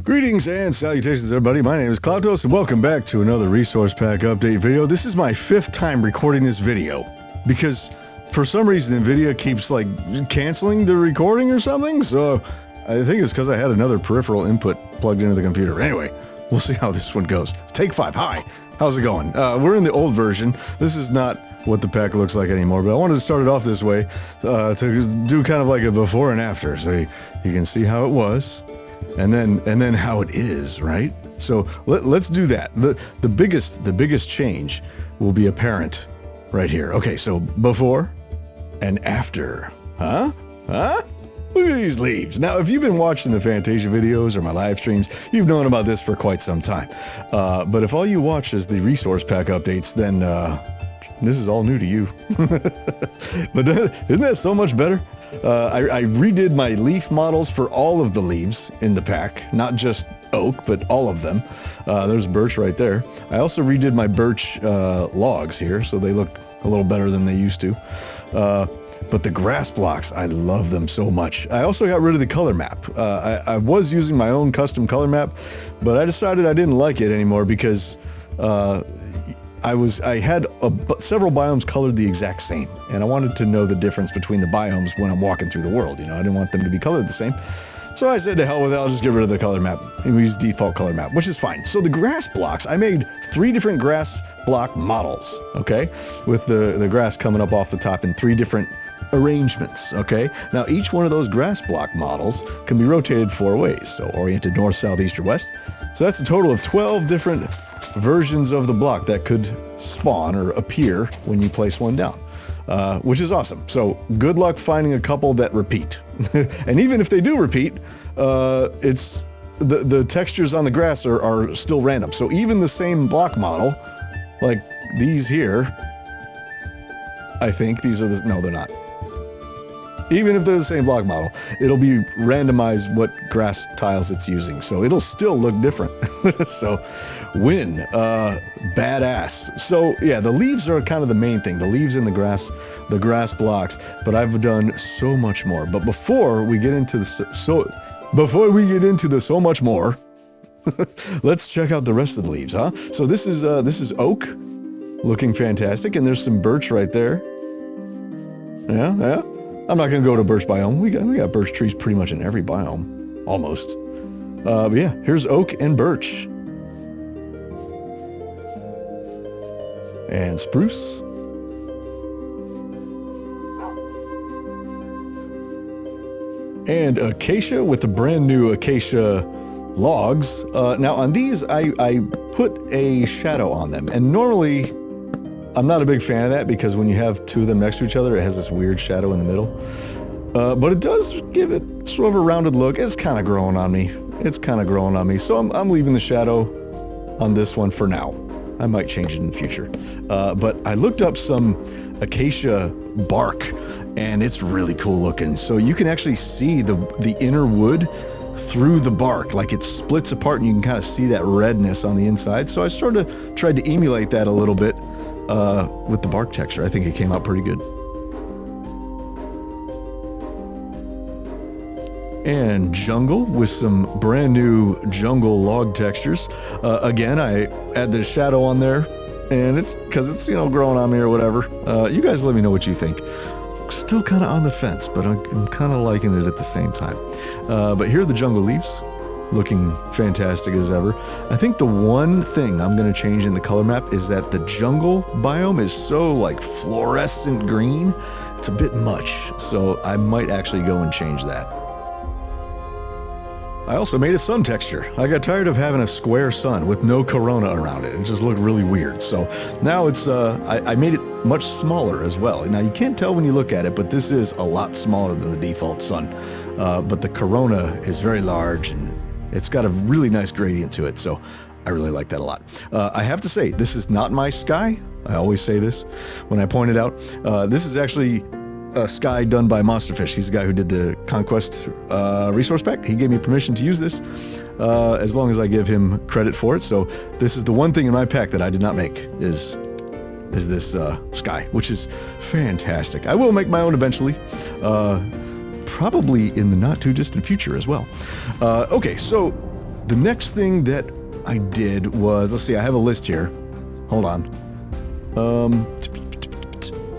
Greetings and salutations, everybody. My name is Klautos, and welcome back to another resource pack update video. This is my 5th time recording this video because for some reason NVIDIA keeps like canceling the recording or something. So I think it's because I had another peripheral input plugged into the computer. Anyway, we'll see how this one goes. Take 5. Hi, how's it going? We're in the old version. This is not what the pack looks like anymore, but I wanted to start it off this way to do kind of like a before and after, so you can see how it was. And then how it is, right? So let's do that. The biggest change will be apparent right here. Okay, so before and after. Huh? Look at these leaves. Now, if you've been watching the Fantasia videos or my live streams, you've known about this for quite some time. But if all you watch is the resource pack updates, then this is all new to you. But isn't that so much better? I redid my leaf models for all of the leaves in the pack, not just oak, but all of them. There's birch right there. I also redid my birch logs here, so they look a little better than they used to. But the grass blocks, I love them so much. I also got rid of the color map. I was using my own custom color map, but I decided I didn't like it anymore because I had several biomes colored the exact same, and I wanted to know the difference between the biomes when I'm walking through the world. You know, I didn't want them to be colored the same. So I said to hell with it, I'll just get rid of the color map. And we use default color map, which is fine. So the grass blocks, I made 3 different grass block models, okay? With the grass coming up off the top in 3 different arrangements, okay? Now each one of those grass block models can be rotated 4 ways. So oriented north, south, east, or west. So that's a total of 12 different versions of the block that could spawn or appear when you place one down, which is awesome. So good luck finding a couple that repeat. And even if they do repeat, it's the textures on the grass are still random. So even the same block model, like these here, I think these are no, they're not. Even if they're the same block model, it'll be randomized what grass tiles it's using. So it'll still look different. So win, badass. So yeah, the leaves are kind of the main thing. The leaves in the grass blocks, but I've done so much more. But before we get into the so much more, let's check out the rest of the leaves, huh? So this is oak, looking fantastic, and there's some birch right there. Yeah. I'm not going to go to birch biome. We got birch trees pretty much in every biome, almost. But yeah, here's oak and birch. And spruce. And acacia with the brand new acacia logs. Now on these, I put a shadow on them. And normally, I'm not a big fan of that because when you have 2 of them next to each other, it has this weird shadow in the middle. But it does give it sort of a rounded look. It's kind of growing on me. So I'm leaving the shadow on this one for now. I might change it in the future. But I looked up some acacia bark, and it's really cool looking. So you can actually see the inner wood through the bark, like it splits apart, and you can kind of see that redness on the inside. So I sort of tried to emulate that a little bit with the bark texture. I think it came out pretty good. And jungle with some brand new jungle log textures. Again, I add the shadow on there, and it's because it's growing on me or whatever. You guys let me know what you think. Still kind of on the fence, but I'm kind of liking it at the same time. But here are the jungle leaves, looking fantastic as ever. I think the one thing I'm going to change in the color map is that the jungle biome is so like fluorescent green. It's a bit much, so I might actually go and change that. I also made a sun texture. I got tired of having a square sun with no corona around it. It just looked really weird. So now it's, I made it much smaller as well. Now you can't tell when you look at it, but this is a lot smaller than the default sun. But the corona is very large, and it's got a really nice gradient to it. So I really like that a lot. I have to say, this is not my sky. I always say this when I point it out. This is actually a sky done by Monsterfish. He's the guy who did the Conquest resource pack. He gave me permission to use this as long as I give him credit for it. So this is the one thing in my pack that I did not make is this sky, which is fantastic. I will make my own eventually, probably in the not too distant future as well. Okay, so the next thing that I did was, let's see, I have a list here. Hold on.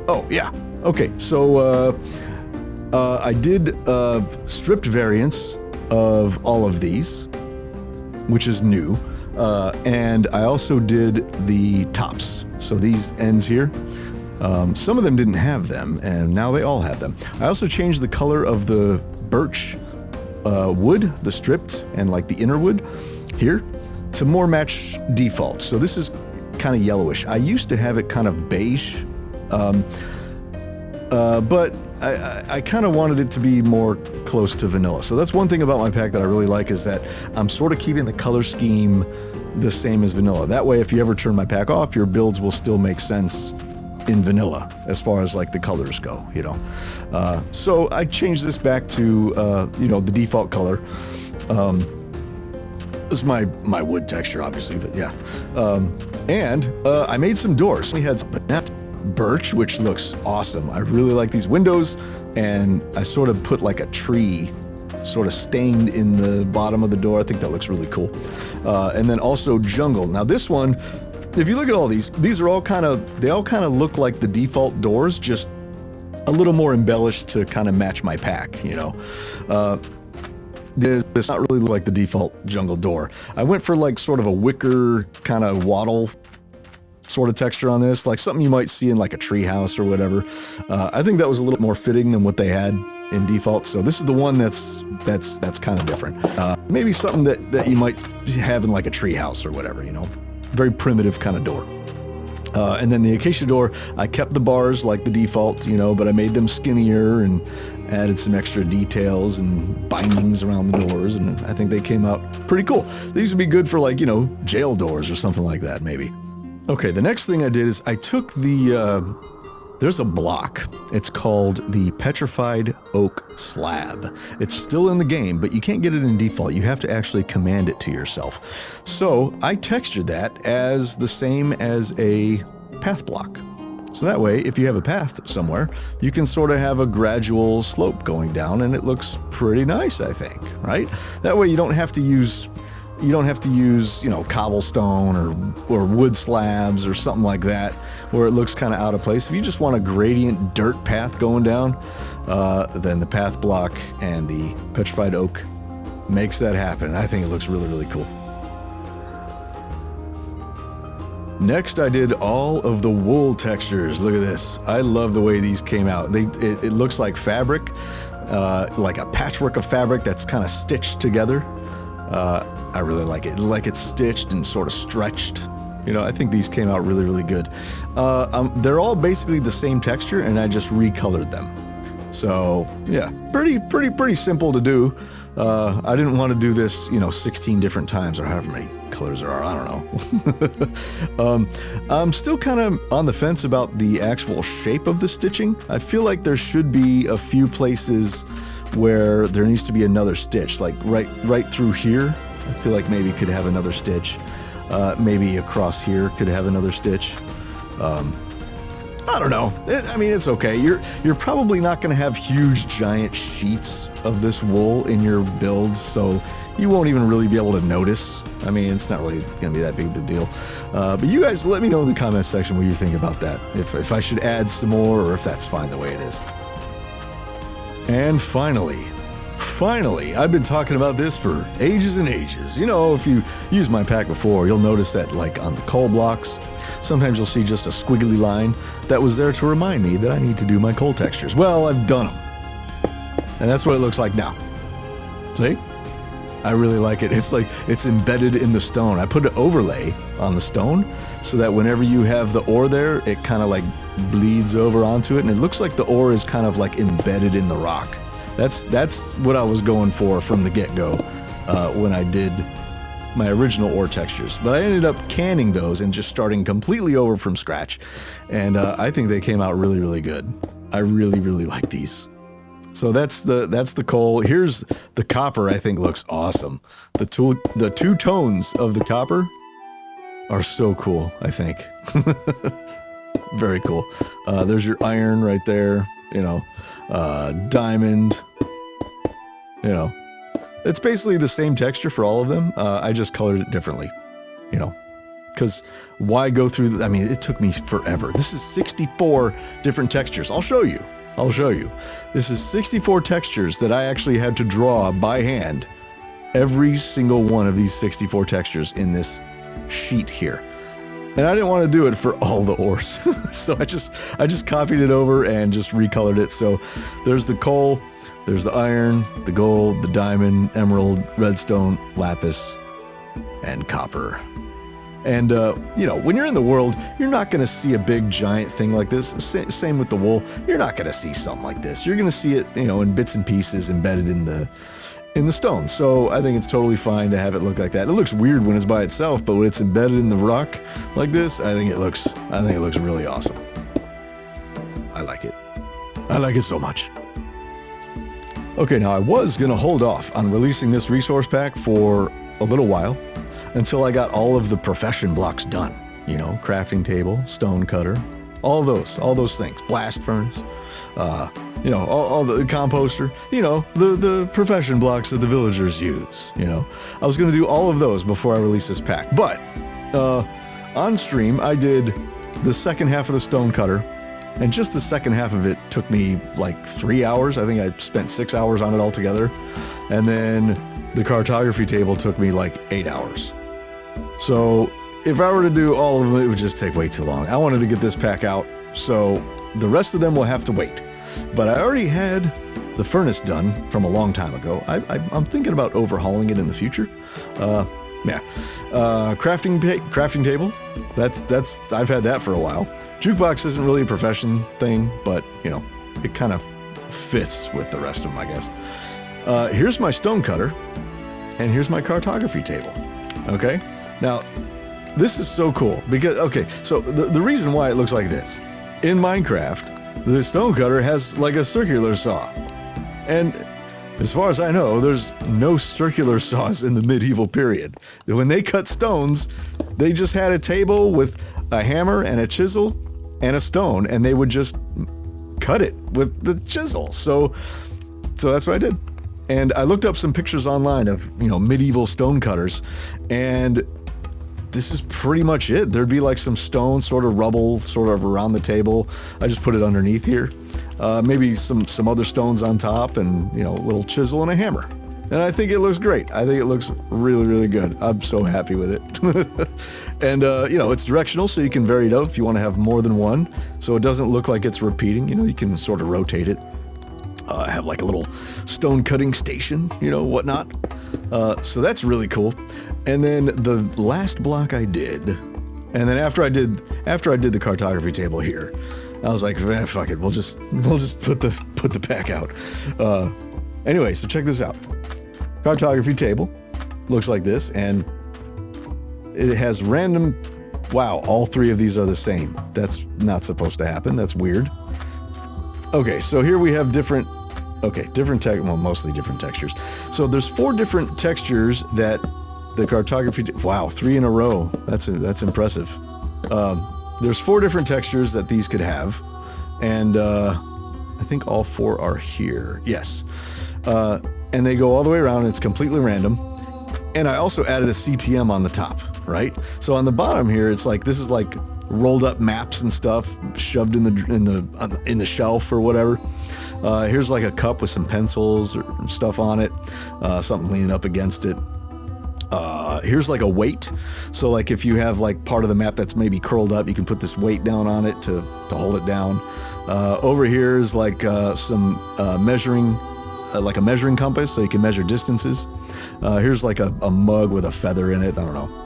Oh yeah. Okay, so I did stripped variants of all of these, which is new, and I also did the tops. So these ends here, some of them didn't have them, and now they all have them. I also changed the color of the birch wood, the stripped and like the inner wood here, to more match default. So this is kind of yellowish. I used to have it kind of beige, but I kind of wanted it to be more close to vanilla. So that's one thing about my pack that I really like, is that I'm sort of keeping the color scheme the same as vanilla. That way, if you ever turn my pack off, your builds will still make sense in vanilla as far as like the colors go, you know. So I changed this back to, you know, the default color. This is my wood texture, obviously, but yeah. And I made some doors. We had birch, which looks awesome. I really like these windows, and I sort of put like a tree sort of stained in the bottom of the door. I think that looks really cool. And then also jungle. Now this one, if you look at all these are all kind of, they all kind of look like the default doors, just a little more embellished to kind of match my pack, you know. It's not really like the default jungle door. I went for like sort of a wicker kind of wattle sort of texture on this, like something you might see in like a tree house or whatever. I think that was a little more fitting than what they had in default. So this is the one that's kind of different. Maybe something that you might have in like a tree house or whatever, you know, very primitive kind of door. And then the acacia door, I kept the bars like the default, you know, but I made them skinnier and added some extra details and bindings around the doors, and I think they came out pretty cool. These would be good for like, you know, jail doors or something like that, maybe. Okay, the next thing I did is I took the, there's a block. It's called the Petrified Oak Slab. It's still in the game, but you can't get it in default. You have to actually command it to yourself. So I textured that as the same as a path block. So that way, if you have a path somewhere, you can sort of have a gradual slope going down, and it looks pretty nice, I think, right? That way you don't have to use, you know, cobblestone or wood slabs or something like that, where it looks kind of out of place. If you just want a gradient dirt path going down, then the path block and the petrified oak makes that happen. I think it looks really, really cool. Next, I did all of the wool textures. Look at this. I love the way these came out. It looks like fabric, like a patchwork of fabric that's kind of stitched together. I really like it. Like it's stitched and sort of stretched. You know, I think these came out really, really good. They're all basically the same texture, and I just recolored them. So yeah, pretty simple to do. I didn't want to do this, you know, 16 different times or however many colors there are. I don't know. I'm still kind of on the fence about the actual shape of the stitching. I feel like there should be a few places where there needs to be another stitch, like right through here. I feel like maybe could have another stitch. Maybe across here could have another stitch. I don't know. I mean, it's okay. You're probably not going to have huge giant sheets of this wool in your builds, so you won't even really be able to notice. I mean, it's not really going to be that big of a deal. But you guys let me know in the comment section what you think about that. If I should add some more, or if that's fine the way it is. And finally, I've been talking about this for ages and ages. You know, if you used my pack before, you'll notice that like on the coal blocks, sometimes you'll see just a squiggly line that was there to remind me that I need to do my coal textures. Well, I've done them. And that's what it looks like now. See? I really like it. It's like it's embedded in the stone. I put an overlay on the stone so that whenever you have the ore there, it kind of like bleeds over onto it, and it looks like the ore is kind of like embedded in the rock. That's what I was going for from the get-go when I did my original ore textures. But I ended up canning those and just starting completely over from scratch. And I think they came out really, really good. I really, really like these. So that's the coal. Here's the copper. I think looks awesome. The two tones of the copper are so cool, I think. Very cool. There's your iron right there, you know, diamond, you know, It's basically the same texture for all of them. I just colored it differently, you know, because why go through, I mean, it took me forever. This is 64 different textures. I'll show you. This is 64 textures that I actually had to draw by hand. Every single one of these 64 textures in this sheet here. And I didn't want to do it for all the ores. So I just copied it over and just recolored it. So there's the coal, there's the iron, the gold, the diamond, emerald, redstone, lapis, and copper. And, you know, when you're in the world, you're not going to see a big giant thing like this. Same with the wool. You're not going to see something like this. You're going to see it, you know, in bits and pieces embedded in the stone. So I think it's totally fine to have it look like that. It looks weird when it's by itself, but when it's embedded in the rock like this, I think it looks really awesome. I like it. I like it so much. Okay, now I was going to hold off on releasing this resource pack for a little while until I got all of the profession blocks done. You know, crafting table, stone cutter, all those things. Blast furnace, you know, all the composter, you know, the profession blocks that the villagers use, you know. I was going to do all of those before I released this pack. But on stream, I did the second half of the stone cutter, and just the second half of it took me like 3 hours. I think I spent 6 hours on it altogether. And then the cartography table took me like 8 hours. So if I were to do all of them, it would just take way too long. I wanted to get this pack out, so the rest of them will have to wait. But I already had the furnace done from a long time ago. I'm thinking about overhauling it in the future. Yeah. Crafting table. That's I've had that for a while. Jukebox isn't really a profession thing, but you know, it kind of fits with the rest of them, I guess. Here's my stone cutter, and here's my cartography table. Okay. Now, this is so cool because, okay, so the reason why it looks like this, in Minecraft, the stone cutter has like a circular saw. And as far as I know, there's no circular saws in the medieval period. When they cut stones, they just had a table with a hammer and a chisel and a stone, and they would just cut it with the chisel. So that's what I did. And I looked up some pictures online of, you know, medieval stone cutters, and this is pretty much it. There'd be like some stone, sort of rubble, sort of around the table. I just put it underneath here. Maybe some other stones on top, and, you know, a little chisel and a hammer. And I think it looks great. I think it looks really, really good. I'm so happy with it. And, you know, it's directional, so you can vary it out if you want to have more than one. So it doesn't look like it's repeating. You know, you can sort of rotate it. Have like a little stone cutting station, you know, whatnot. So that's really cool. And then the last block I did, and then after I did the cartography table here, I was like, fuck it, we'll just put the pack out. Anyway, so check this out. Cartography table looks like this, and it has random. Wow, all three of these are the same. That's not supposed to happen. That's weird. Okay, so here we have different mostly different textures. So there's 4 different textures that the cartography, wow, 3 in a row. That's impressive. There's 4 different textures that these could have, and I think all 4 are here. Yes. And they go all the way around. It's completely random. And I also added a CTM on the top, right? So on the bottom here, it's like, this is like rolled up maps and stuff shoved in the shelf or whatever. Here's like a cup with some pencils or stuff on it, something leaning up against it. Here's like a weight. So like if you have like part of the map that's maybe curled up, you can put this weight down on it to hold it down. Over here is like some measuring, like a measuring compass, so you can measure distances. Here's like a mug with a feather in it. I don't know.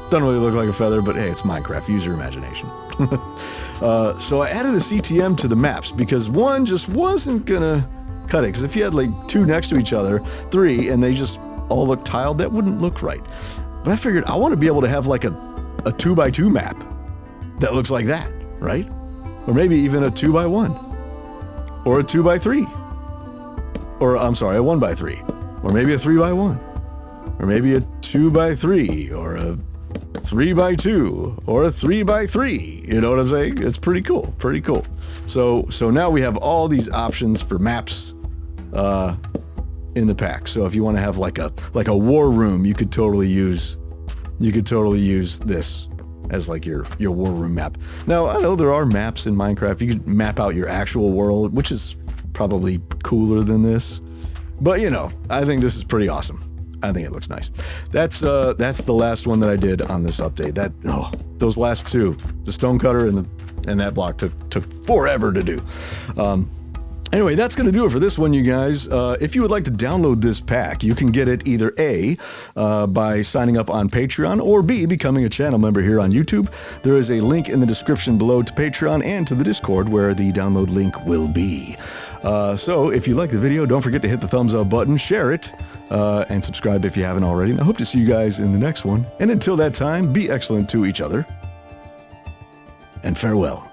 Doesn't really look like a feather, but hey, it's Minecraft. Use your imagination. So I added a CTM to the maps because one just wasn't gonna cut it. Because if you had like 2 next to each other, 3, and they just all look tiled, that wouldn't look right. But I figured I want to be able to have like a 2x2 map that looks like that, right? Or maybe even a 2x1, or a 2x3, or I'm sorry, a 1x3, or maybe a 3x1, or maybe a 2x3, or a 3x2, or a 3x3. You know what I'm saying? It's pretty cool. Pretty cool. So now we have all these options for maps. in the pack. So if you want to have like a war room, you could totally use this as like your war room map. Now, I know there are maps in Minecraft. You can map out your actual world, which is probably cooler than this. But, you know, I think this is pretty awesome. I think it looks nice. That's the last one that I did on this update. Those last two, the stonecutter and that block took forever to do. Anyway, that's going to do it for this one, you guys. If you would like to download this pack, you can get it either A, by signing up on Patreon, or B, becoming a channel member here on YouTube. There is a link in the description below to Patreon and to the Discord where the download link will be. So if you like the video, don't forget to hit the thumbs up button, share it, and subscribe if you haven't already. And I hope to see you guys in the next one. And until that time, be excellent to each other, and farewell.